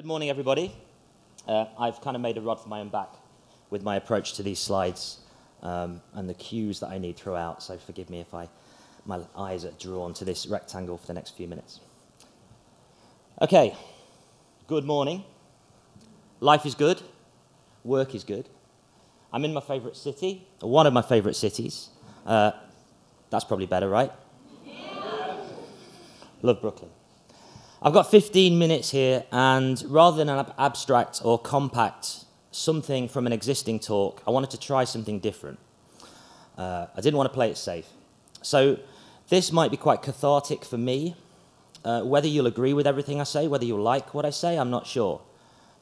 Good morning, everybody. I've kind of made a rod for my own back with my approach to these slides and the cues that I need throughout, so forgive me if my eyes are drawn to this rectangle for the next few minutes. Okay, good morning. Life is good. Work is good. I'm in my favourite city, or one of my favourite cities. That's probably better, right? Yeah. Love Brooklyn. I've got 15 minutes here, and rather than an abstract or compact something from an existing talk, I wanted to try something different. I didn't want to play it safe. So this might be quite cathartic for me. Whether you'll agree with everything I say, whether you'll like what I say, I'm not sure.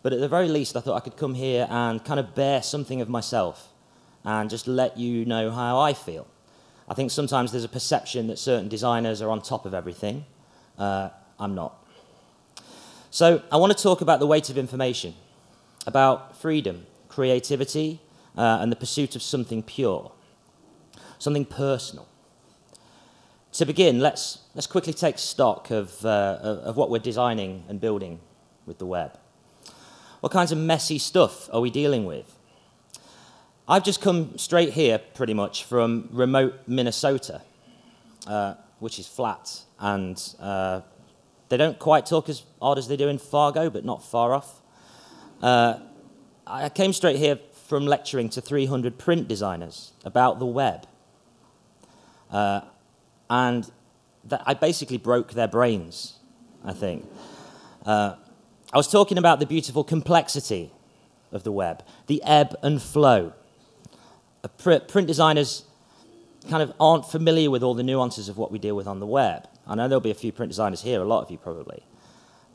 But at the very least, I thought I could come here and kind of bear something of myself and just let you know how I feel. I think sometimes there's a perception that certain designers are on top of everything. I'm not. So I want to talk about the weight of information, about freedom, creativity, and the pursuit of something pure, something personal. To begin, let's quickly take stock of what we're designing and building with the web. What kinds of messy stuff are we dealing with? I've just come straight here, pretty much, from remote Minnesota, which is flat, and they don't quite talk as odd as they do in Fargo, but not far off. I came straight here from lecturing to 300 print designers about the web. And I basically broke their brains, I think. I was talking about the beautiful complexity of the web, the ebb and flow. Print designers kind of aren't familiar with all the nuances of what we deal with on the web. I know there'll be a few print designers here, a lot of you probably.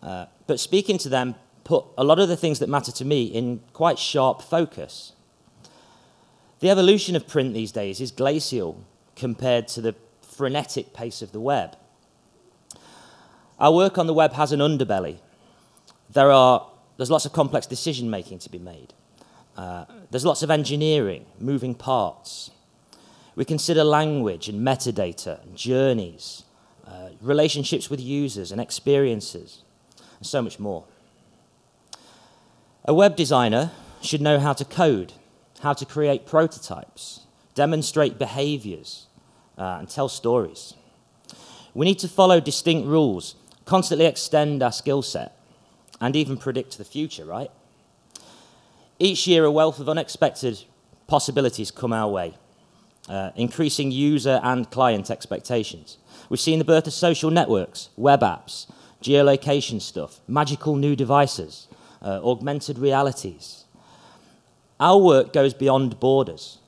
But speaking to them put a lot of the things that matter to me in quite sharp focus. The evolution of print these days is glacial compared to the frenetic pace of the web. Our work on the web has an underbelly. There's lots of complex decision-making to be made. There's lots of engineering, moving parts. We consider language and metadata and journeys, relationships with users and experiences, and so much more. A web designer should know how to code, how to create prototypes, demonstrate behaviors, and tell stories. We need to follow distinct rules, constantly extend our skill set, and even predict the future, right? Each year, a wealth of unexpected possibilities come our way, increasing user and client expectations. We've seen the birth of social networks, web apps, geolocation stuff, magical new devices, augmented realities. Our work goes beyond borders.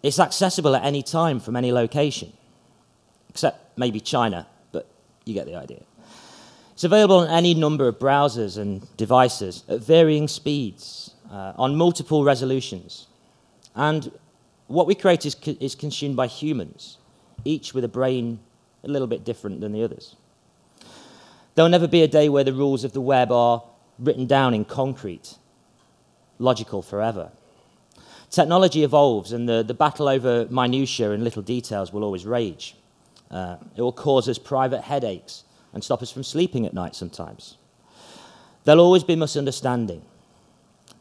It's accessible at any time from any location, except maybe China, but you get the idea. It's available on any number of browsers and devices at varying speeds, on multiple resolutions. And what we create is consumed by humans, each with a brain a little bit different than the others. There'll never be a day where the rules of the web are written down in concrete, logical forever. Technology evolves, and the battle over minutiae and little details will always rage. It will cause us private headaches and stop us from sleeping at night sometimes. There'll always be misunderstanding.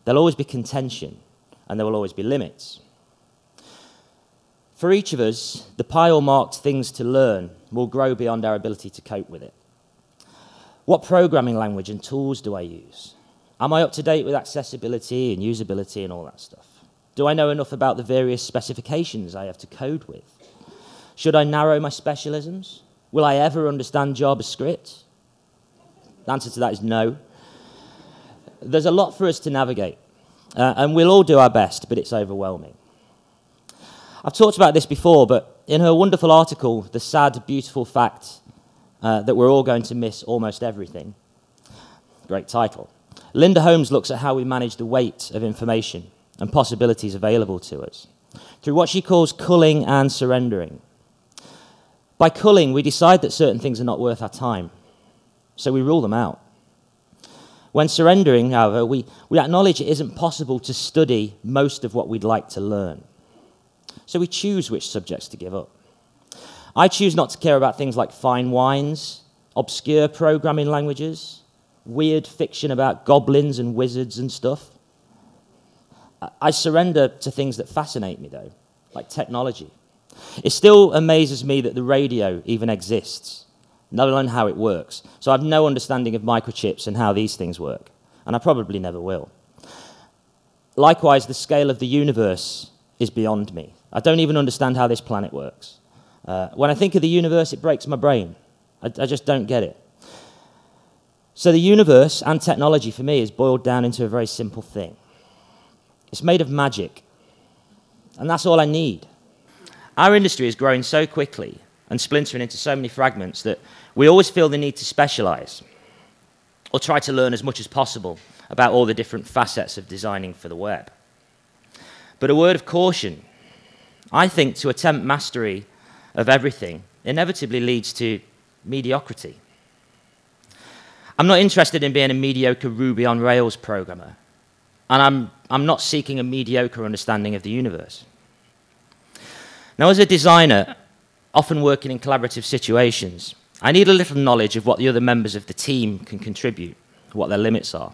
There'll always be contention, and there will always be limits. For each of us, the pile-marked things to learn will grow beyond our ability to cope with it. What programming language and tools do I use? Am I up to date with accessibility and usability and all that stuff? Do I know enough about the various specifications I have to code with? Should I narrow my specialisms? Will I ever understand JavaScript? The answer to that is no. There's a lot for us to navigate, and we'll all do our best, but it's overwhelming. I've talked about this before, but in her wonderful article, The Sad, Beautiful Fact that we're all going to miss almost everything. Great title. Linda Holmes looks at how we manage the weight of information and possibilities available to us through what she calls culling and surrendering. By culling, we decide that certain things are not worth our time, so we rule them out. When surrendering, however, we acknowledge it isn't possible to study most of what we'd like to learn, so we choose which subjects to give up. I choose not to care about things like fine wines, obscure programming languages, weird fiction about goblins and wizards and stuff. I surrender to things that fascinate me, though, like technology. It still amazes me that the radio even exists, let alone how it works. So I have no understanding of microchips and how these things work, and I probably never will. Likewise, the scale of the universe is beyond me. I don't even understand how this planet works. When I think of the universe, it breaks my brain. I just don't get it. So the universe and technology for me is boiled down into a very simple thing. It's made of magic, and that's all I need. Our industry is growing so quickly and splintering into so many fragments that we always feel the need to specialize or try to learn as much as possible about all the different facets of designing for the web. But a word of caution, I think to attempt mastery of everything inevitably leads to mediocrity. I'm not interested in being a mediocre Ruby on Rails programmer, and I'm not seeking a mediocre understanding of the universe. Now, as a designer, often working in collaborative situations, I need a little knowledge of what the other members of the team can contribute, what their limits are.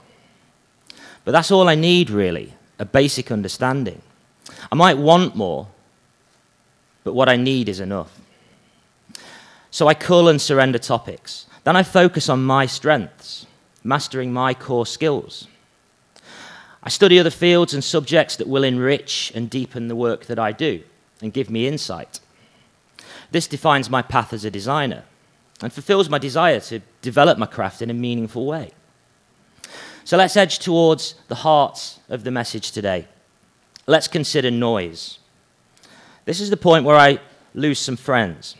But that's all I need, really, a basic understanding. I might want more, but what I need is enough. So I cull and surrender topics. Then I focus on my strengths, mastering my core skills. I study other fields and subjects that will enrich and deepen the work that I do and give me insight. This defines my path as a designer and fulfills my desire to develop my craft in a meaningful way. So let's edge towards the heart of the message today. Let's consider noise. This is the point where I lose some friends.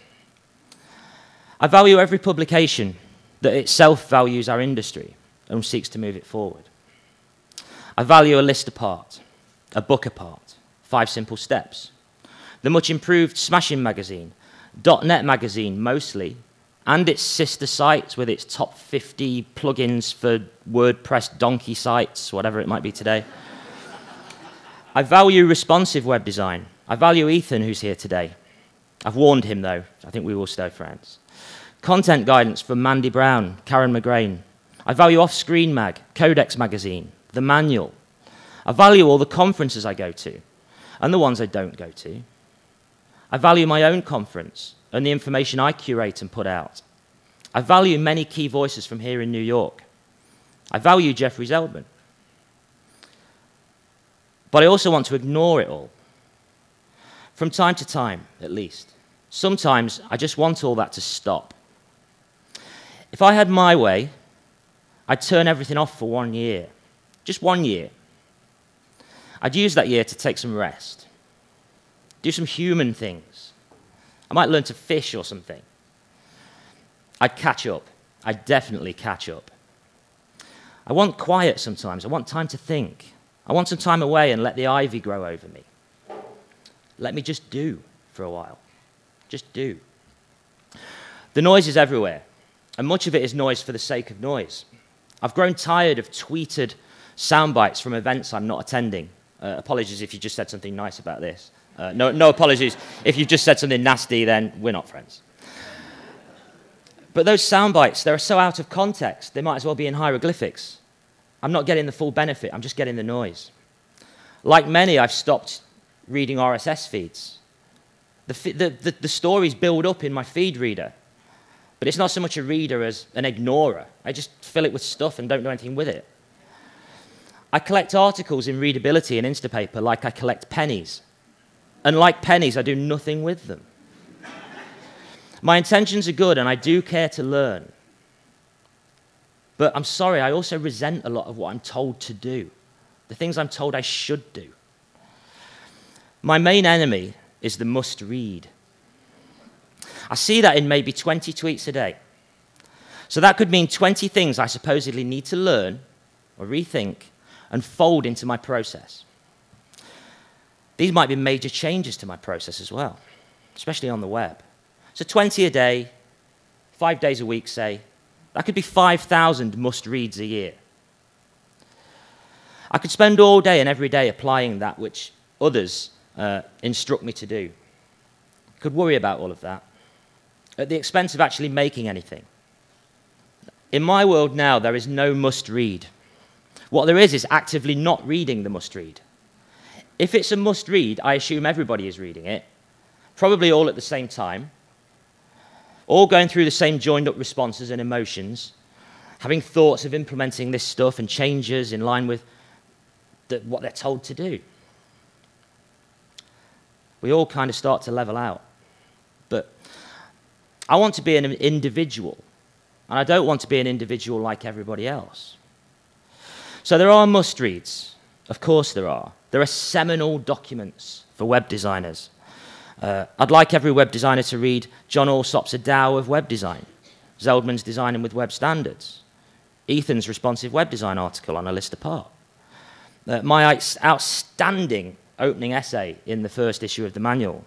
I value every publication that itself values our industry and seeks to move it forward. I value a list apart, a book apart, 5 Simple Steps, the much improved Smashing magazine, .NET magazine mostly, and its sister sites with its top 50 plugins for WordPress donkey sites, whatever it might be today. I value responsive web design. I value Ethan, who's here today. I've warned him, though. I think we will stay friends. Content guidance from Mandy Brown, Karen McGrain. I value Offscreen Mag, Codex Magazine, The Manual. I value all the conferences I go to and the ones I don't go to. I value my own conference and the information I curate and put out. I value many key voices from here in New York. I value Jeffrey Zeldman. But I also want to ignore it all. From time to time, at least. Sometimes I just want all that to stop. If I had my way, I'd turn everything off for 1 year. Just 1 year. I'd use that year to take some rest. Do some human things. I might learn to fish or something. I'd catch up. I'd definitely catch up. I want quiet sometimes. I want time to think. I want some time away and let the ivy grow over me. Let me just do for a while. Just do. The noise is everywhere, and much of it is noise for the sake of noise. I've grown tired of tweeted sound bites from events I'm not attending. Apologies if you just said something nice about this. No apologies. If you've just said something nasty, then we're not friends. But those sound bites, they're so out of context, they might as well be in hieroglyphics. I'm not getting the full benefit, I'm just getting the noise. Like many, I've stopped reading RSS feeds. The stories build up in my feed reader, but it's not so much a reader as an ignorer. I just fill it with stuff and don't do anything with it. I collect articles in Readability and Instapaper like I collect pennies. And like pennies, I do nothing with them. My intentions are good, and I do care to learn. But I'm sorry, I also resent a lot of what I'm told to do, the things I'm told I should do. My main enemy is the must read. I see that in maybe 20 tweets a day, So that could mean 20 things I supposedly need to learn or rethink and fold into my process. These might be major changes to my process as well, especially on the web. So 20 a day, 5 days a week, say, that could be 5,000 must-reads a year. I could spend all day and every day applying that which others instruct me to do. I could worry about all of that at the expense of actually making anything. In my world now, there is no must-read. What there is actively not reading the must-read. If it's a must-read, I assume everybody is reading it, probably all at the same time, all going through the same joined-up responses and emotions, having thoughts of implementing this stuff and changes in line with what they're told to do. We all kind of start to level out. But I want to be an individual, and I don't want to be an individual like everybody else. So there are must-reads. Of course there are. There are seminal documents for web designers. I'd like every web designer to read John Alsop's A Tao of Web Design, Zeldman's Designing with Web Standards, Ethan's responsive web design article on A List Apart, my outstanding opening essay in the first issue of the manual.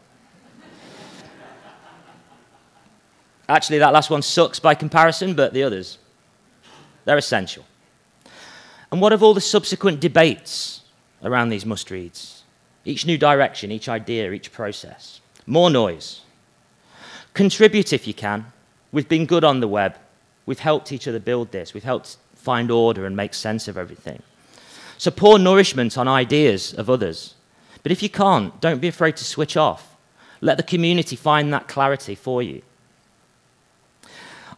Actually, that last one sucks by comparison, but the others, they're essential. And what of all the subsequent debates around these must-reads? Each new direction, each idea, each process. More noise. Contribute if you can. We've been good on the web. We've helped each other build this. We've helped find order and make sense of everything. So pour nourishment on ideas of others. But if you can't, don't be afraid to switch off. Let the community find that clarity for you.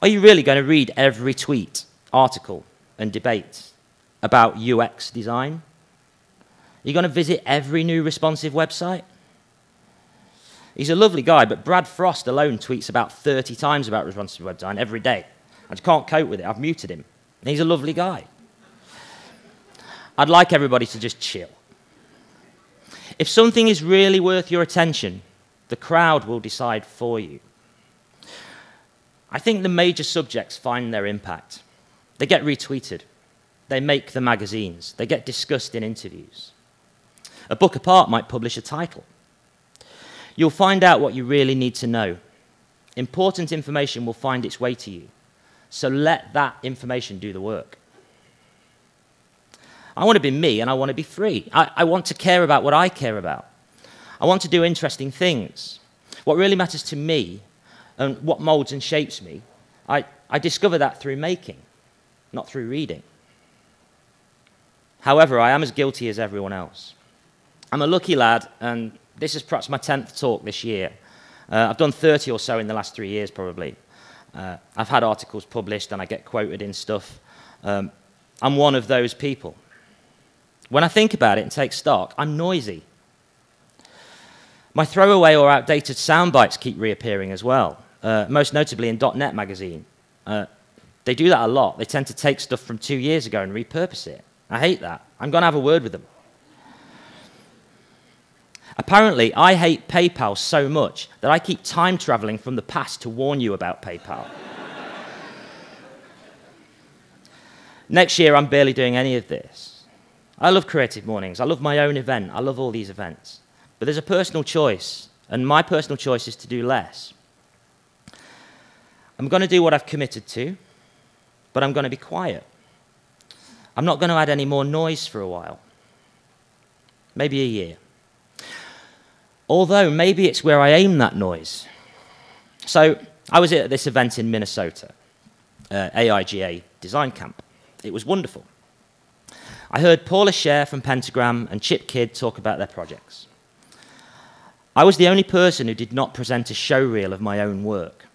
Are you really going to read every tweet, article, and debate about UX design? Are you going to visit every new responsive website? He's a lovely guy, but Brad Frost alone tweets about 30 times about responsive web design every day. I just can't cope with it. I've muted him. And he's a lovely guy. I'd like everybody to just chill. If something is really worth your attention, the crowd will decide for you. I think the major subjects find their impact. They get retweeted. They make the magazines. They get discussed in interviews. A Book Apart might publish a title. You'll find out what you really need to know. Important information will find its way to you. So let that information do the work. I want to be me, and I want to be free. I want to care about what I care about. I want to do interesting things. What really matters to me and what molds and shapes me, I discover that through making, not through reading. However, I am as guilty as everyone else. I'm a lucky lad, and this is perhaps my 10th talk this year. I've done 30 or so in the last 3 years, probably. I've had articles published, and I get quoted in stuff. I'm one of those people. When I think about it and take stock, I'm noisy. My throwaway or outdated sound bites keep reappearing as well, most notably in .NET magazine. They do that a lot. They tend to take stuff from 2 years ago and repurpose it. I hate that. I'm going to have a word with them. Apparently, I hate PayPal so much that I keep time traveling from the past to warn you about PayPal. Next year, I'm barely doing any of this. I love Creative Mornings. I love my own event. I love all these events. But there's a personal choice, and my personal choice is to do less. I'm going to do what I've committed to, but I'm going to be quiet. I'm not going to add any more noise for a while. Maybe a year. Although, maybe it's where I aim that noise. So, I was at this event in Minnesota, AIGA Design Camp. It was wonderful. I heard Paula Scher from Pentagram and Chip Kidd talk about their projects. I was the only person who did not present a showreel of my own work.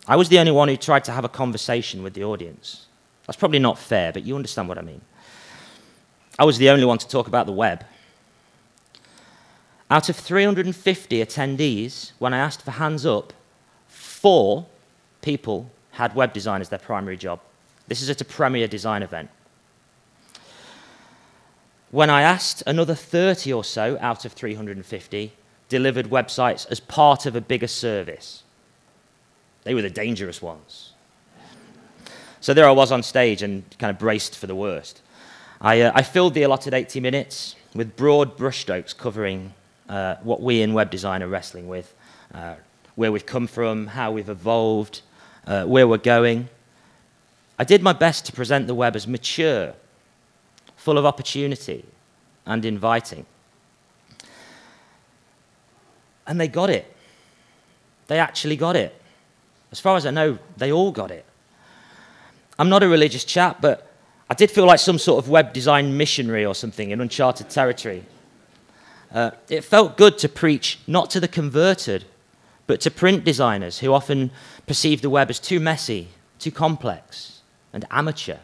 I was the only one who tried to have a conversation with the audience. That's probably not fair, but you understand what I mean. I was the only one to talk about the web. Out of 350 attendees, when I asked for hands up, 4 people had web design as their primary job. This is at a Premier Design event. When I asked, another 30 or so out of 350 delivered websites as part of a bigger service. They were the dangerous ones. So there I was on stage and kind of braced for the worst. I filled the allotted 80 minutes with broad brushstrokes covering what we in web design are wrestling with, where we've come from, how we've evolved, where we're going. I did my best to present the web as mature, full of opportunity, and inviting. And they got it. They actually got it. As far as I know, they all got it. I'm not a religious chap, but I did feel like some sort of web design missionary or something in uncharted territory. It felt good to preach not to the converted, but to print designers who often perceive the web as too messy, too complex, and amateur.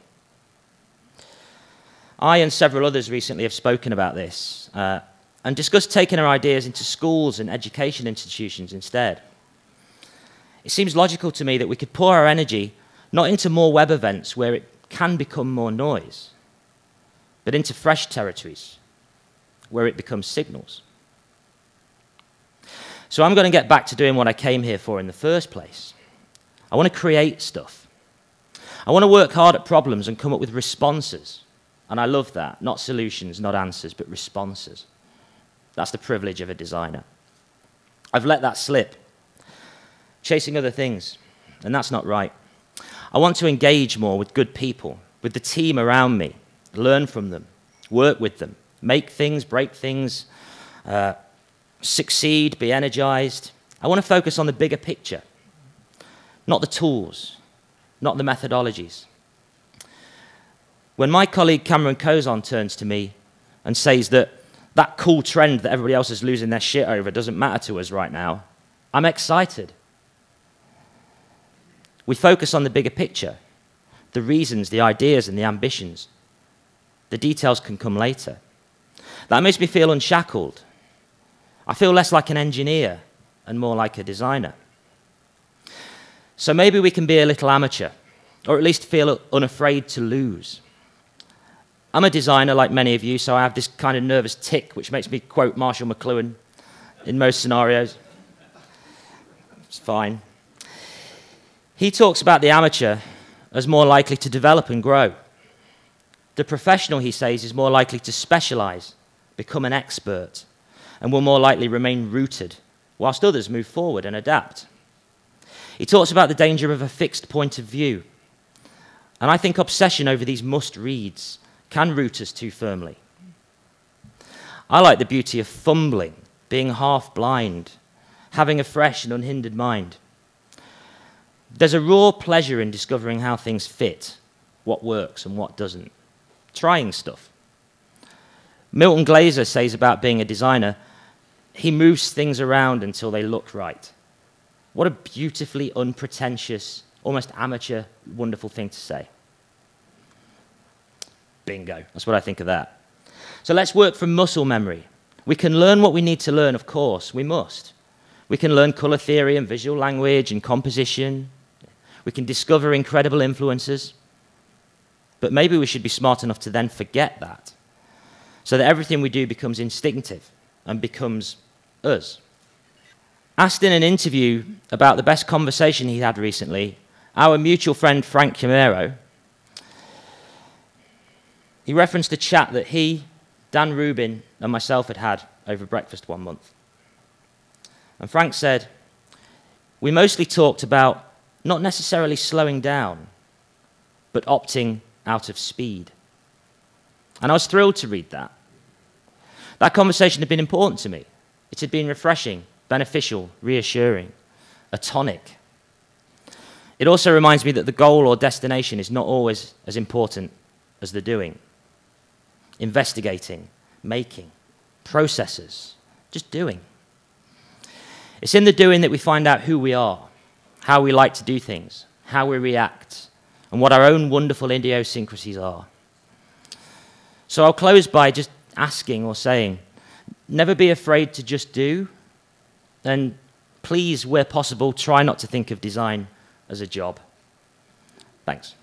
I and several others recently have spoken about this and discussed taking our ideas into schools and education institutions instead. It seems logical to me that we could pour our energy not into more web events where it can become more noise, but into fresh territories where it becomes signals. So I'm going to get back to doing what I came here for in the first place. I want to create stuff. I want to work hard at problems and come up with responses. And I love that. Not solutions, not answers, but responses. That's the privilege of a designer. I've let that slip, chasing other things, and that's not right. I want to engage more with good people, with the team around me, learn from them, work with them, make things, break things, succeed, be energized. I want to focus on the bigger picture, not the tools, not the methodologies. When my colleague Cameron Cozon turns to me and says that cool trend that everybody else is losing their shit over doesn't matter to us right now, I'm excited. We focus on the bigger picture, the reasons, the ideas, and the ambitions. The details can come later. That makes me feel unshackled. I feel less like an engineer and more like a designer. So maybe we can be a little amateur, or at least feel unafraid to lose. I'm a designer like many of you, so I have this kind of nervous tick which makes me quote Marshall McLuhan in most scenarios. It's fine. He talks about the amateur as more likely to develop and grow. The professional, he says, is more likely to specialize, become an expert, and will more likely remain rooted, whilst others move forward and adapt. He talks about the danger of a fixed point of view. And I think obsession over these must-reads can root us too firmly. I like the beauty of fumbling, being half-blind, having a fresh and unhindered mind. There's a raw pleasure in discovering how things fit, what works and what doesn't, trying stuff. Milton Glaser says about being a designer, he moves things around until they look right. What a beautifully unpretentious, almost amateur, wonderful thing to say. Bingo. That's what I think of that. So let's work from muscle memory. We can learn what we need to learn, of course. We must. We can learn color theory and visual language and composition. We can discover incredible influences. But maybe we should be smart enough to then forget that, so that everything we do becomes instinctive and becomes us. Asked in an interview about the best conversation he had recently, our mutual friend Frank Camero, he referenced a chat that he, Dan Rubin, and myself had had over breakfast one month. And Frank said, we mostly talked about not necessarily slowing down, but opting out of speed. And I was thrilled to read that. That conversation had been important to me. It had been refreshing, beneficial, reassuring, a tonic. It also reminds me that the goal or destination is not always as important as the doing. Investigating, making, processes, just doing. It's in the doing that we find out who we are, how we like to do things, how we react, and what our own wonderful idiosyncrasies are. So I'll close by just asking or saying, never be afraid to just do, and please, where possible, try not to think of design as a job. Thanks.